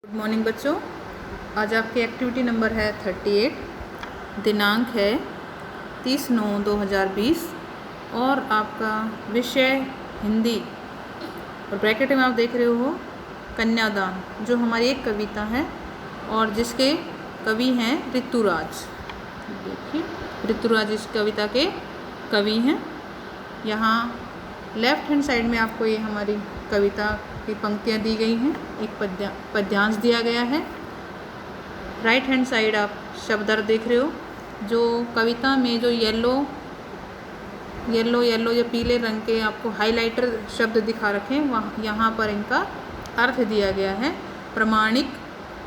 Good morning बच्चों। आज आपकी एक्टिविटी नंबर है 38। दिनांक है 30/9/2020 और आपका विषय हिंदी और ब्रैकेट में आप देख रहे हो कन्यादान, जो हमारी एक कविता है और जिसके कवि हैं ऋतुराज। देखिए, ऋतुराज इस कविता के कवि हैं। यहाँ लेफ्ट हैंड साइड में आपको ये हमारी कविता की पंक्तियाँ दी गई हैं, एक पद्यांश दिया गया है। राइट हैंड साइड आप शब्दार्थ देख रहे हो, जो कविता में जो येलो या पीले रंग के आपको हाइलाइटर शब्द दिखा रखे हैं, वहाँ यहाँ पर इनका अर्थ दिया गया है। प्रमाणिक,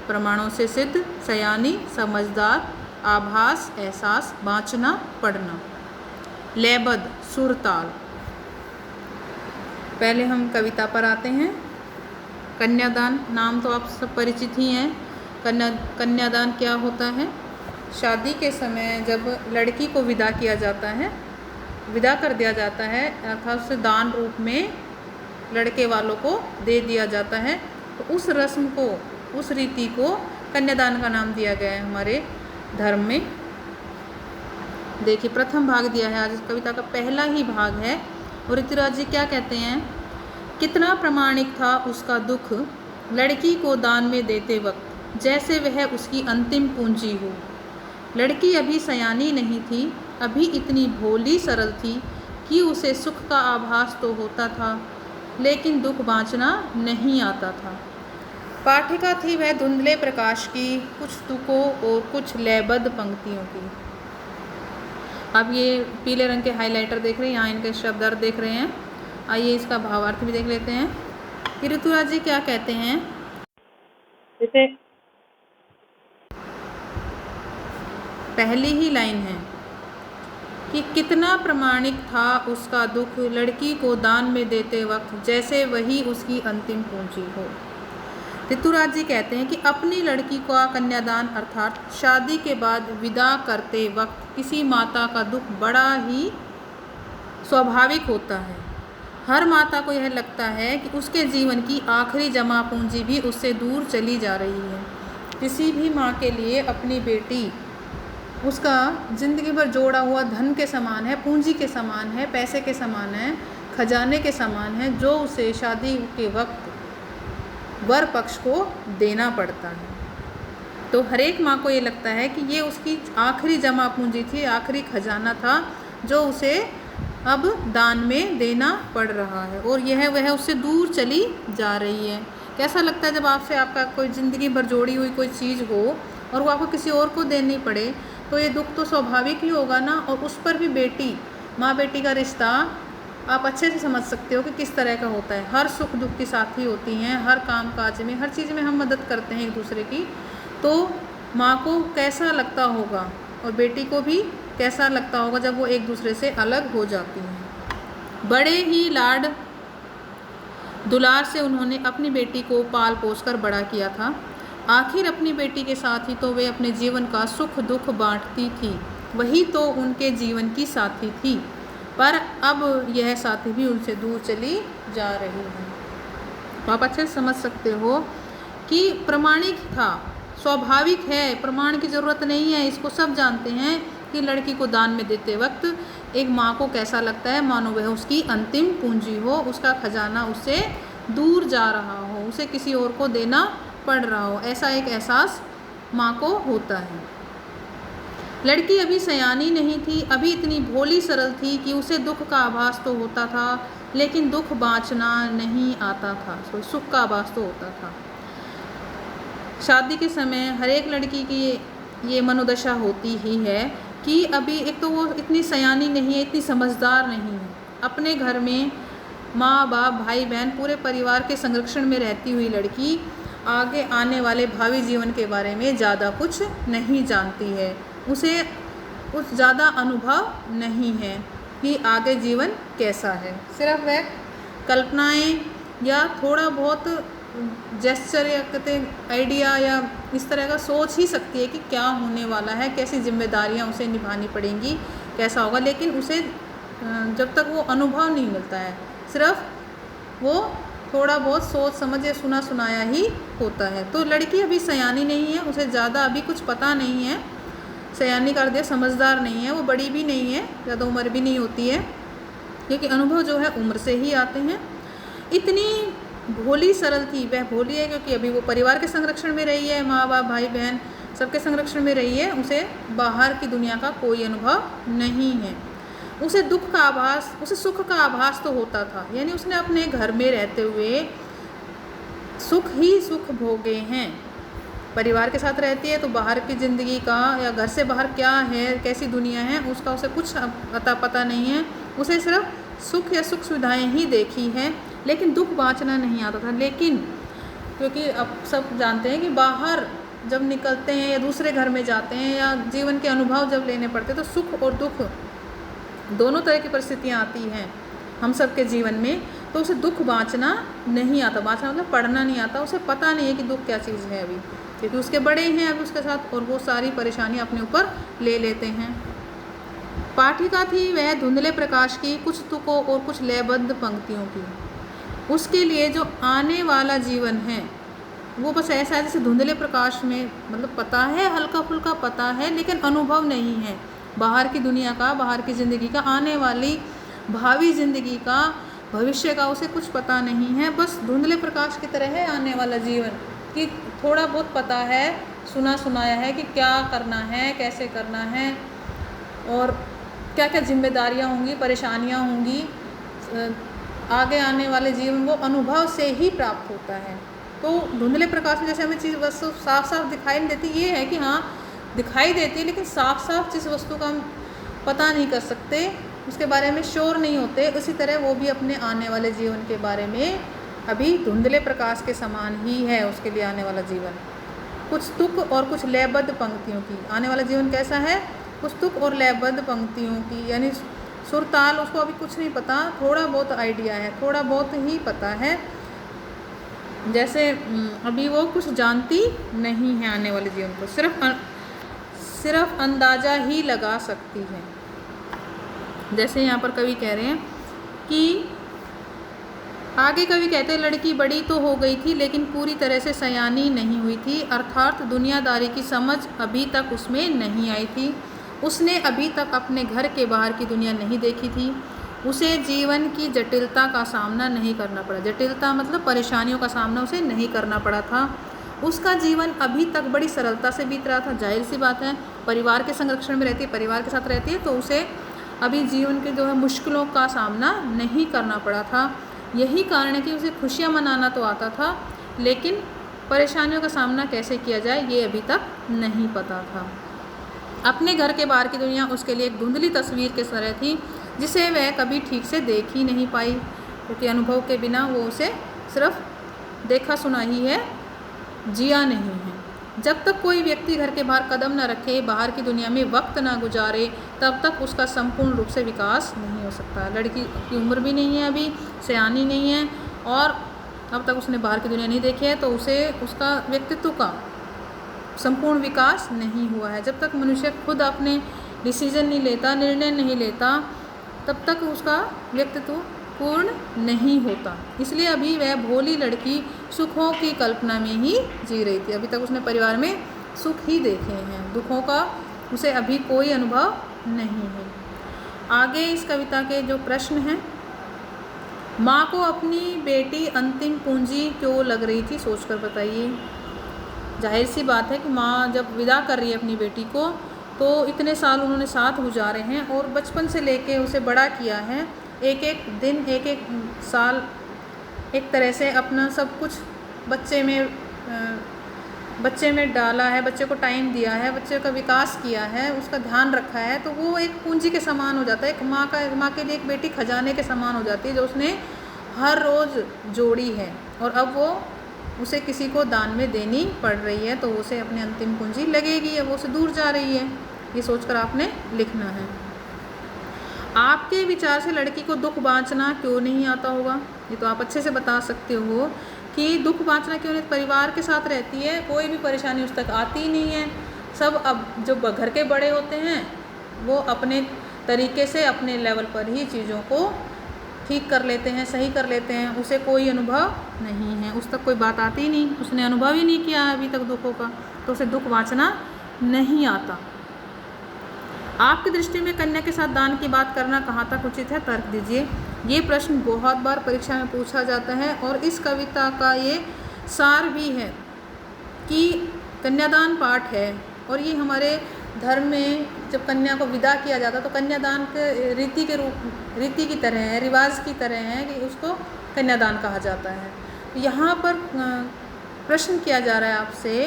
प्रमाणों से सिद्ध, सयानी, समझदार, आभास, एहसास, बाँचना, पढ़ना। लयबद्ध, सुर ताल। पहले हम कविता पर आते हैं। कन्यादान नाम तो आप सब परिचित ही हैं। कन्यादान क्या होता है? शादी के समय जब लड़की को विदा किया जाता है, विदा कर दिया जाता है, अर्थात उसे दान रूप में लड़के वालों को दे दिया जाता है, तो उस रस्म को, उस रीति को कन्यादान का नाम दिया गया है हमारे धर्म में। देखिए, प्रथम भाग दिया है, आज इस कविता का पहला ही भाग है। और ऋतुराज जी क्या कहते हैं? कितना प्रमाणिक था उसका दुख, लड़की को दान में देते वक्त, जैसे वह उसकी अंतिम पूंजी हो। लड़की अभी सयानी नहीं थी, अभी इतनी भोली सरल थी कि उसे सुख का आभास तो होता था, लेकिन दुख बाँचना नहीं आता था। पाठिका थी वह धुंधले प्रकाश की, कुछ तुकों और कुछ लयबद्ध पंक्तियों की। अब ये पीले रंग के हाइलाइटर देख रहे हैं, यहाँ इनके शब्दार्थ देख रहे हैं। आइए इसका भावार्थ भी देख लेते हैं कि ऋतुराज जी क्या कहते हैं। जैसे पहली ही लाइन है कि कितना प्रमाणिक था उसका दुख, लड़की को दान में देते वक्त, जैसे वही उसकी अंतिम पूंजी हो। ऋतुराज जी कहते हैं कि अपनी लड़की का कन्यादान अर्थात शादी के बाद विदा करते वक्त किसी माता का दुख बड़ा ही स्वाभाविक होता है। हर माता को यह लगता है कि उसके जीवन की आखिरी जमा पूंजी भी उससे दूर चली जा रही है। किसी भी माँ के लिए अपनी बेटी उसका ज़िंदगी भर जोड़ा हुआ धन के समान है, पूंजी के समान है, पैसे के समान है, खजाने के समान है, जो उसे शादी के वक्त वर पक्ष को देना पड़ता है। तो हर एक माँ को ये लगता है कि ये उसकी आखिरी जमा पूंजी थी, आखिरी खजाना था, जो उसे अब दान में देना पड़ रहा है और यह वह उससे दूर चली जा रही है। कैसा लगता है जब आपसे आपका कोई ज़िंदगी भर जोड़ी हुई कोई चीज़ हो और वो आपको किसी और को देनी पड़े, तो ये दुख तो स्वाभाविक ही होगा ना। और उस पर भी बेटी, माँ बेटी का रिश्ता आप अच्छे से समझ सकते हो कि किस तरह का होता है। हर सुख दुख की साथी होती हैं, हर काम काज में, हर चीज़ में हम मदद करते हैं एक दूसरे की। तो माँ को कैसा लगता होगा और बेटी को भी कैसा लगता होगा जब वो एक दूसरे से अलग हो जाती हैं। बड़े ही लाड दुलार से उन्होंने अपनी बेटी को पाल पोस कर बड़ा किया था। आखिर अपनी बेटी के साथ ही तो वे अपने जीवन का सुख दुख बांटती थी, वही तो उनके जीवन की साथी थी। पर अब यह साथी भी उनसे दूर चली जा रही है। तो आप अच्छे से समझ सकते हो कि प्रमाणिक था, स्वाभाविक है, प्रमाण की ज़रूरत नहीं है। इसको सब जानते हैं कि लड़की को दान में देते वक्त एक माँ को कैसा लगता है, मानो वह उसकी अंतिम पूंजी हो, उसका खजाना उससे दूर जा रहा हो, उसे किसी और को देना पड़ रहा हो, ऐसा एक एहसास माँ को होता है। लड़की अभी सयानी नहीं थी, अभी इतनी भोली सरल थी कि उसे दुख का आभास तो होता था, लेकिन दुख बाँचना नहीं आता था, सुख का आभास तो होता था। शादी के समय हर एक लड़की की ये मनोदशा होती ही है कि अभी एक तो वो इतनी सयानी नहीं है, इतनी समझदार नहीं है। अपने घर में माँ बाप भाई बहन पूरे परिवार के संरक्षण में रहती हुई लड़की आगे आने वाले भावी जीवन के बारे में ज़्यादा कुछ नहीं जानती है। उसे कुछ ज़्यादा अनुभव नहीं है कि आगे जीवन कैसा है। सिर्फ वह कल्पनाएं या थोड़ा बहुत जेस्चर या कहते आइडिया या इस तरह का सोच ही सकती है कि क्या होने वाला है, कैसी जिम्मेदारियां उसे निभानी पड़ेंगी, कैसा होगा। लेकिन उसे जब तक वो अनुभव नहीं मिलता है, सिर्फ वो थोड़ा बहुत सोच समझ या सुना सुनाया ही होता है। तो लड़की अभी सयानी नहीं है, उसे ज़्यादा अभी कुछ पता नहीं है। सयानी कर दिया, समझदार नहीं है, वो बड़ी भी नहीं है, ज़्यादा उम्र भी नहीं होती है, क्योंकि अनुभव जो है उम्र से ही आते हैं। इतनी भोली सरल थी, वह भोली है क्योंकि अभी वो परिवार के संरक्षण में रही है, माँ बाप भाई बहन सबके संरक्षण में रही है, उसे बाहर की दुनिया का कोई अनुभव नहीं है। उसे दुख का आभास, उसे सुख का आभास तो होता था, यानी उसने अपने घर में रहते हुए सुख ही सुख भोगे हैं। परिवार के साथ रहती है तो बाहर की ज़िंदगी का या घर से बाहर क्या है, कैसी दुनिया है, उसका उसे कुछ पता नहीं है। उसे सिर्फ सुख या सुख सुविधाएं ही देखी हैं, लेकिन दुख बाँचना नहीं आता था। लेकिन क्योंकि अब सब जानते हैं कि बाहर जब निकलते हैं या दूसरे घर में जाते हैं या जीवन के अनुभव जब लेने पड़ते हैं तो सुख और दुख दोनों तरह की परिस्थितियाँ आती हैं हम सब के जीवन में। तो उसे दुख बाँचना नहीं आता, बाँचना मतलब पढ़ना नहीं आता, उसे पता नहीं है कि दुख क्या चीज़ है अभी, क्योंकि उसके बड़े हैं अभी उसके साथ, और वो सारी परेशानी अपने ऊपर ले लेते हैं। पाठिका थी वह धुंधले प्रकाश की, कुछ तुकों और कुछ लयबद्ध पंक्तियों की। उसके लिए जो आने वाला जीवन है वो बस ऐसा है जैसे धुंधले प्रकाश में, मतलब पता है, हल्का फुल्का पता है, लेकिन अनुभव नहीं है बाहर की दुनिया का, बाहर की ज़िंदगी का, आने वाली भावी ज़िंदगी का, भविष्य का उसे कुछ पता नहीं है। बस धुंधले प्रकाश की तरह है आने वाला जीवन, कि थोड़ा बहुत पता है, सुना सुनाया है कि क्या करना है, कैसे करना है, और क्या क्या जिम्मेदारियाँ होंगी, परेशानियाँ होंगी, आगे आने वाले जीवन वो अनुभव से ही प्राप्त होता है। तो धुंधले प्रकाश में जैसे हमें चीज़ वस्तु साफ साफ दिखाई नहीं देती, ये है कि हाँ दिखाई देती है, लेकिन साफ साफ जिस वस्तु का हम पता नहीं कर सकते, उसके बारे में श्योर नहीं होते, उसी तरह वो भी अपने आने वाले जीवन के बारे में अभी धुंधले प्रकाश के समान ही है उसके लिए आने वाला जीवन। कुछ तुक और कुछ लयबद्ध पंक्तियों की, आने वाला जीवन कैसा है, कुछ तुक और लयबद्ध पंक्तियों की, यानी सुर ताल उसको अभी कुछ नहीं पता, थोड़ा बहुत आइडिया है, थोड़ा बहुत ही पता है, जैसे अभी वो कुछ जानती नहीं है आने वाले जीवन को, सिर्फ अंदाज़ा ही लगा सकती है। जैसे यहाँ पर कवि कह रहे हैं कि आगे कवि कहते हैं, लड़की बड़ी तो हो गई थी लेकिन पूरी तरह से सयानी नहीं हुई थी, अर्थात दुनियादारी की समझ अभी तक उसमें नहीं आई थी। उसने अभी तक अपने घर के बाहर की दुनिया नहीं देखी थी। उसे जीवन की जटिलता का सामना नहीं करना पड़ा, जटिलता मतलब परेशानियों का सामना उसे नहीं करना पड़ा था। उसका जीवन अभी तक बड़ी सरलता से बीत रहा था। जाहिर सी बात है, परिवार के संरक्षण में रहती है, परिवार के साथ रहती है, तो उसे अभी जीवन के जो है मुश्किलों का सामना नहीं करना पड़ा था। यही कारण है कि उसे खुशियाँ मनाना तो आता था, लेकिन परेशानियों का सामना कैसे किया जाए ये अभी तक नहीं पता था। अपने घर के बाहर की दुनिया उसके लिए एक धुंधली तस्वीर के तरह थी, जिसे वह कभी ठीक से देख ही नहीं पाई, क्योंकि अनुभव के बिना वो उसे सिर्फ देखा सुना ही है, जिया नहीं है। जब तक कोई व्यक्ति घर के बाहर कदम न रखे, बाहर की दुनिया में वक्त ना गुजारे, तब तक उसका संपूर्ण रूप से विकास नहीं हो सकता। लड़की की उम्र भी नहीं है अभी, सयानी नहीं है, और अब तक उसने बाहर की दुनिया नहीं देखी है, तो उसे उसका व्यक्तित्व का संपूर्ण विकास नहीं हुआ है। जब तक मनुष्य खुद अपने डिसीजन नहीं लेता, निर्णय नहीं लेता, तब तक उसका व्यक्तित्व पूर्ण नहीं होता। इसलिए अभी वह भोली लड़की सुखों की कल्पना में ही जी रही थी। अभी तक उसने परिवार में सुख ही देखे हैं, दुखों का उसे अभी कोई अनुभव नहीं है। आगे इस कविता के जो प्रश्न हैं, माँ को अपनी बेटी अंतिम पूंजी क्यों लग रही थी, सोचकर बताइए। जाहिर सी बात है कि माँ जब विदा कर रही है अपनी बेटी को, तो इतने साल उन्होंने साथ गुजारे हैं और बचपन से लेके उसे बड़ा किया है, एक एक दिन, एक एक साल, एक तरह से अपना सब कुछ बच्चे में डाला है, बच्चे को टाइम दिया है, बच्चे का विकास किया है, उसका ध्यान रखा है, तो वो एक पूंजी के समान हो जाता है। एक माँ के लिए एक बेटी खजाने के समान हो जाती है, जो उसने हर रोज़ जोड़ी है, और अब वो उसे किसी को दान में देनी पड़ रही है, तो उसे अपनी अंतिम पूंजी लगेगी, अब वो उसे दूर जा रही है, ये सोचकर आपने लिखना है। आपके विचार से लड़की को दुख बाँचना क्यों नहीं आता होगा, ये तो आप अच्छे से बता सकते हो कि दुख बाँचना क्यों नहीं। परिवार के साथ रहती है, कोई भी परेशानी उस तक आती नहीं है, सब अब जो घर के बड़े होते हैं वो अपने तरीके से अपने लेवल पर ही चीज़ों को ठीक कर लेते हैं, सही कर लेते हैं, उसे कोई अनुभव नहीं है, उस तक कोई बात आती ही नहीं, उसने अनुभव ही नहीं किया है अभी तक दुखों का, तो उसे दुख वाचना नहीं आता। आपकी दृष्टि में कन्या के साथ दान की बात करना कहाँ तक उचित है, तर्क दीजिए। ये प्रश्न बहुत बार परीक्षा में पूछा जाता है और इस कविता का ये सार भी है कि कन्यादान पाठ है और ये हमारे धर्म में जब कन्या को विदा किया जाता तो कन्यादान के रीति की तरह है, रिवाज की तरह है कि उसको कन्यादान कहा जाता है। यहाँ पर प्रश्न किया जा रहा है आपसे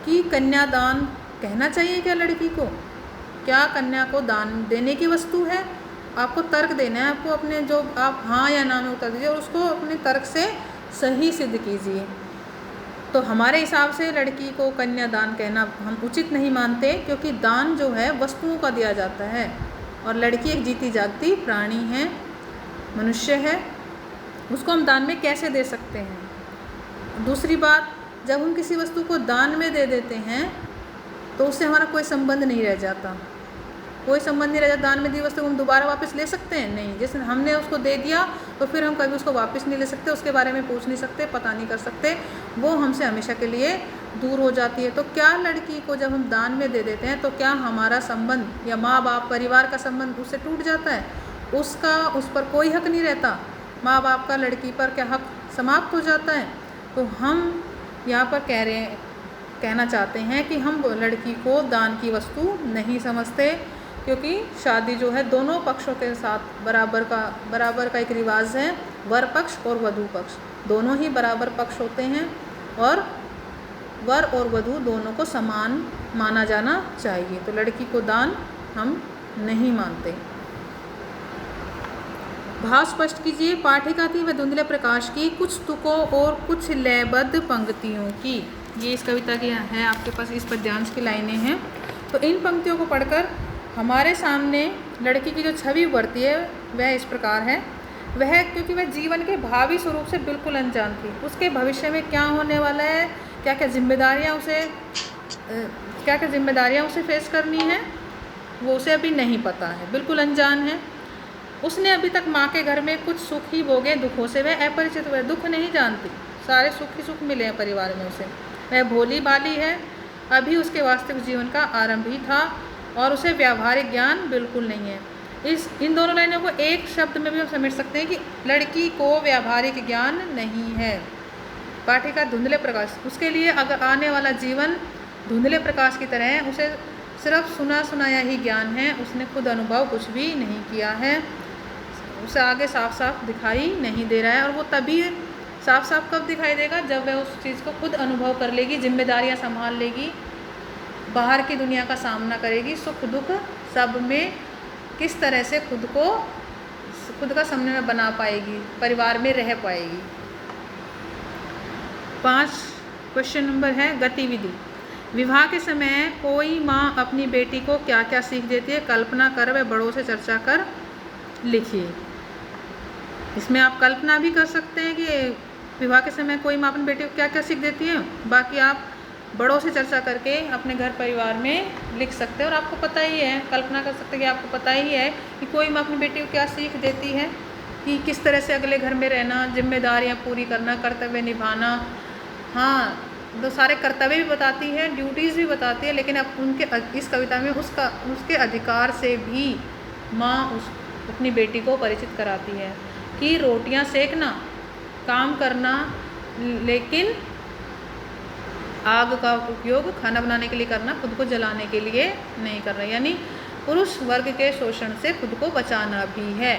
कि कन्यादान कहना चाहिए क्या लड़की को, क्या कन्या को दान देने की वस्तु है? आपको तर्क देना है, आपको अपने जो आप हाँ या ना में उत्तर दीजिए और उसको अपने तर्क से सही सिद्ध कीजिए। तो हमारे हिसाब से लड़की को कन्यादान कहना हम उचित नहीं मानते, क्योंकि दान जो है वस्तुओं का दिया जाता है और लड़की एक जीती जागती प्राणी है, मनुष्य है, उसको हम दान में कैसे दे सकते हैं। दूसरी बात, जब हम किसी वस्तु को दान में दे देते हैं तो उससे हमारा कोई संबंध नहीं रह जाता, कोई संबंध नहीं रह जाता। दान में दी वस्तु को हम दोबारा वापस ले सकते हैं? नहीं। जैसे हमने उसको दे दिया तो फिर हम कभी उसको वापस नहीं ले सकते, उसके बारे में पूछ नहीं सकते, पता नहीं कर सकते, वो हमसे हमेशा के लिए दूर हो जाती है। तो क्या लड़की को जब हम दान में दे देते हैं तो क्या हमारा संबंध या माँ बाप परिवार का संबंध उससे टूट जाता है? उसका उस पर कोई हक नहीं रहता, माँ बाप का लड़की पर क्या हक समाप्त हो जाता है? तो हम यहाँ पर कहना चाहते हैं कि हम लड़की को दान की वस्तु नहीं समझते, क्योंकि शादी जो है दोनों पक्षों के साथ बराबर का एक रिवाज है। वर पक्ष और वधू पक्ष दोनों ही बराबर पक्ष होते हैं और वर और वधू दोनों को समान माना जाना चाहिए। तो लड़की को दान हम नहीं मानते। भाव स्पष्ट कीजिए। पाठिका थी वह धुंधले प्रकाश की, कुछ तुकों और कुछ लयबद्ध पंक्तियों की। ये इस कविता की है, आपके पास इस पद्यांश की लाइनें हैं। तो इन पंक्तियों को पढ़कर हमारे सामने लड़की की जो छवि उभरती है वह इस प्रकार है। वह क्योंकि वह जीवन के भावी स्वरूप से बिल्कुल अनजान थी, उसके भविष्य में क्या होने वाला है, क्या क्या जिम्मेदारियाँ उसे फेस करनी है, वो उसे अभी नहीं पता है, बिल्कुल अनजान है। उसने अभी तक माँ के घर में कुछ सुख ही भोगे, दुखों से वह अपरिचित, वह दुख नहीं जानती, सारे सुख ही सुख मिले हैं परिवार में उसे। वह भोली भाली है, अभी उसके वास्तविक जीवन का आरंभ ही था और उसे व्यावहारिक ज्ञान बिल्कुल नहीं है। इन दोनों लाइनों को एक शब्द में भी हम समझ सकते हैं कि लड़की को व्यावहारिक ज्ञान नहीं है। पाठिका धुंधले प्रकाश, उसके लिए अगर आने वाला जीवन धुंधले प्रकाश की तरह है, उसे सिर्फ सुना सुनाया ही ज्ञान है, उसने खुद अनुभव कुछ भी नहीं किया है, उसे आगे साफ साफ दिखाई नहीं दे रहा है। और वो तभी साफ साफ कब दिखाई देगा, जब वह उस चीज़ को खुद अनुभव कर लेगी, जिम्मेदारियां संभाल लेगी, बाहर की दुनिया का सामना करेगी, सुख दुख सब में किस तरह से खुद का सामने में बना पाएगी, परिवार में रह पाएगी। 5 क्वेश्चन नंबर है गतिविधि। विवाह के समय कोई माँ अपनी बेटी को क्या क्या सीख देती है, कल्पना कर व बड़ों से चर्चा कर लिखिए। इसमें आप कल्पना भी कर सकते हैं कि विवाह के समय कोई माँ अपनी बेटी को क्या क्या सीख देती है, बाकी आप बड़ों से चर्चा करके अपने घर परिवार में लिख सकते हैं। और आपको पता ही है, कल्पना कर सकते हैं कि आपको पता ही है कि कोई माँ अपनी बेटी को क्या सीख देती है, कि किस तरह से अगले घर में रहना, जिम्मेदारियाँ पूरी करना, कर्तव्य निभाना। हाँ, तो सारे कर्तव्य भी बताती है, ड्यूटीज़ भी बताती है, लेकिन अब इस कविता में उसके अधिकार से भी माँ अपनी बेटी को परिचित कराती है कि रोटियां सेकना, काम करना, लेकिन आग का उपयोग खाना बनाने के लिए करना, खुद को जलाने के लिए नहीं करना। यानी पुरुष वर्ग के शोषण से खुद को बचाना भी है।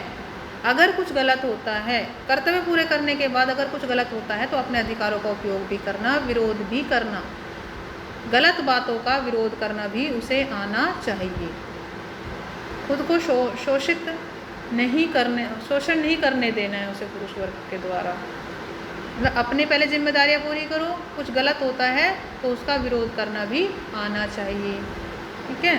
अगर कुछ गलत होता है, कर्तव्य पूरे करने के बाद अगर कुछ गलत होता है तो अपने अधिकारों का उपयोग भी करना, विरोध भी करना, गलत बातों का विरोध करना भी उसे आना चाहिए। खुद को शोषण नहीं करने देना है उसे पुरुष वर्ग के द्वारा। अपने पहले जिम्मेदारियां पूरी करो, कुछ गलत होता है तो उसका विरोध करना भी आना चाहिए। ठीक है।